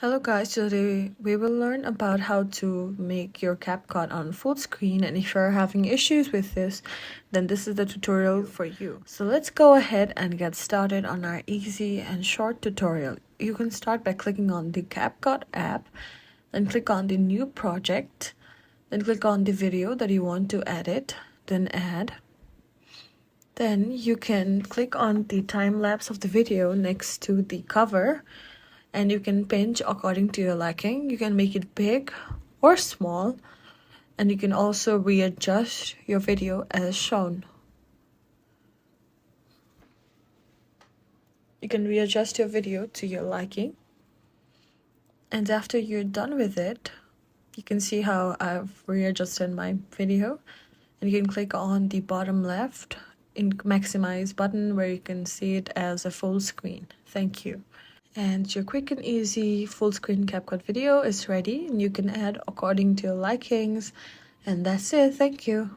Hello guys, today we will learn about how to make your CapCut on full screen, and if you're having issues with this, then this is the tutorial for you. So let's go ahead and get started on our easy and short tutorial. You can start by clicking on the CapCut app, then click on the new project, then click on the video that you want to edit, then add. Then you can click on the time lapse of the video next to the cover, and you can pinch according to your liking. You can make it big or small, and you can also readjust your video as shown. You can readjust your video to your liking, and after you're done with it, you can see how I've readjusted my video, and you can click on the bottom left in maximize button where you can see it as a full screen. Thank you. And your quick and easy full screen CapCut video is ready, and you can add according to your likings. And that's it. Thank you.